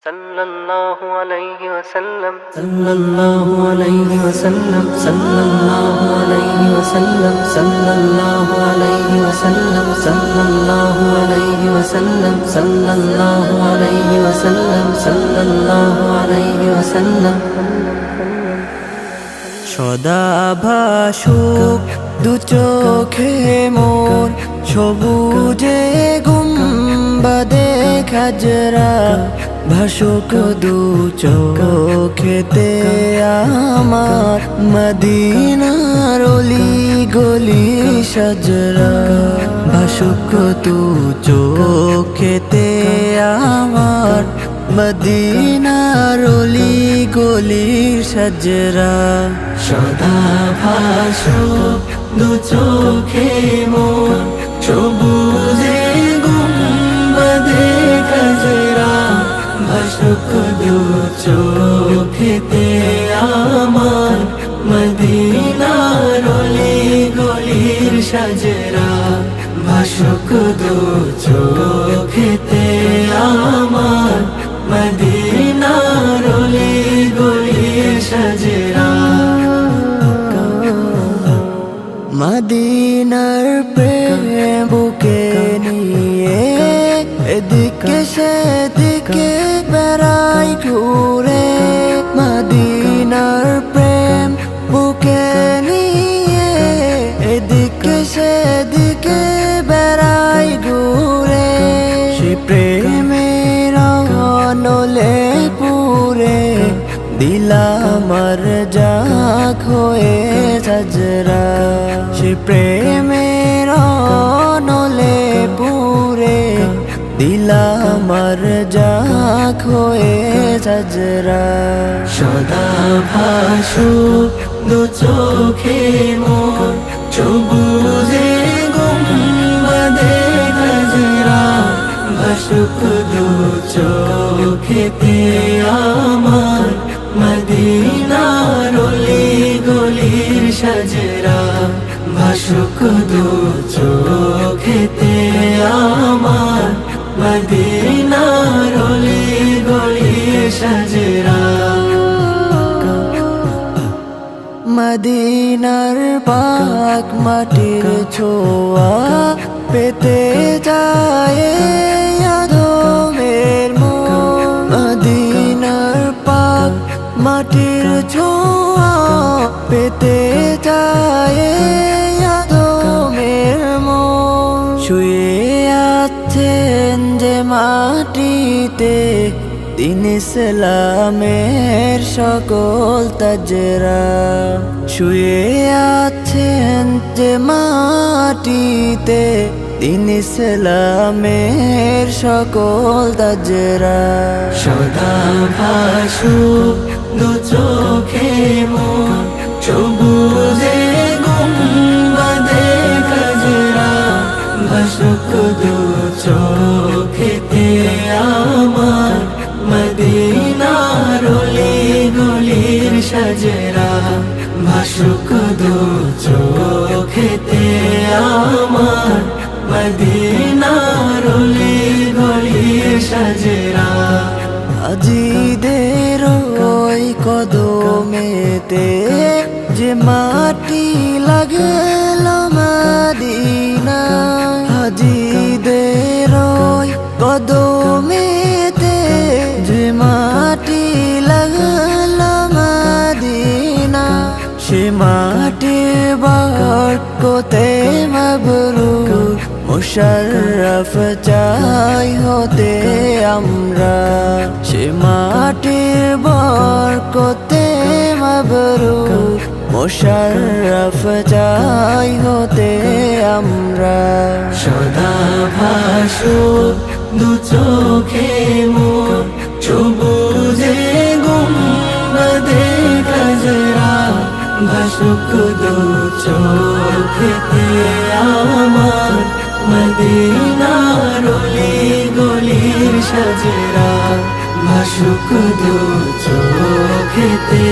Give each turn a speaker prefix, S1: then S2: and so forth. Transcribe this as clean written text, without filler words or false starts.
S1: sallallahu alayhi wa sallam, sallallahu alayhi wa sallam, sallallahu alayhi wa sallam, sallallahu alayhi wa sallam, sallallahu alayhi wa sallam, sallallahu alayhi wa sallam, sallallahu alayhi wa sallam. সদা ভাসুক দু চোখে মোর সবুজে গুম্বাদে খাজরা, ভাসুক দু চোখেতে আমার মদিনার অলি গলি সাজরা, ভাসুক দু চোখেতে আমার মদিনার অলি গলির সাজরা। সদা ভাসুক দু চোখে মোর সবুজে গুম্বাদে খাজরা, ভাসুক দু চোখেতে আমার মদিনার অলি গলির সাজরা, ভাসুক দু চোখেতে আমার মদিনার অলি গলির সাজরা। মদিনার প্রেম বুকে নিয়ে এদিকে সেদিকে বেড়াই ঘুরে, মদিনার প্রেম বুকে নিয়ে এদিকে সেদিকে বেড়াই ঘুরে, সে প্রেমের নলে পুরে দিলামার জাগ হয়ে সাজরা, সে প্রেমের নলে পুরে দিলামার জাগ হয়ে সাজরা। সদা ভাসুক দু চোখে মোর সবুজে গুম্বাদে খাজরা, ভাসুক দু চোখেতে আমার মদিনার অলি গলির সাজরা, ভাসুক দু চোখেতে আমার মদিনার অলি গলির সাজরা। মদিনার পাক মাটির ছোঁয়া পেতে যায় আদমের মন, মদিনার পাক মাটির ছোঁয়া পেতে যায় আদমের মন, শুয়ে আছেন যে মাটিতে দিন ইসলামের সকল তাজরা, শুয়ে আছেন যে মাটিতে দিন ইসলামের সকল তাজরা। সদা ভাসুক দু চোখে মোর সবুজে গুম্বাদে খাজরা, ভাসুক দু চোখেতে আমার মদিনার অলি গলির সাজরা, ভাসুক দু চোখেতে আমার মদিনার অলি গলির সাজরা। আজিদের ওই কদমেতে যে মাটি লাগল মদিনা, আজিদের ওই কদমেতে যে মাটি লাগল মদিনা, সে মাটি বরকতে মাবরুর মুশাররফ চাই হতে আমরা, সে মাটির বরকতে মাবরুর মুশাররফ চাই হতে আমরা। সদা ভাসুক দু চোখে মোর সবুজে গুম্বাদে খাজরা, ভাসুক দু চোখেতে আমার মদিনার অলি গলির সাজরা, ভাসুক দু চোখেতে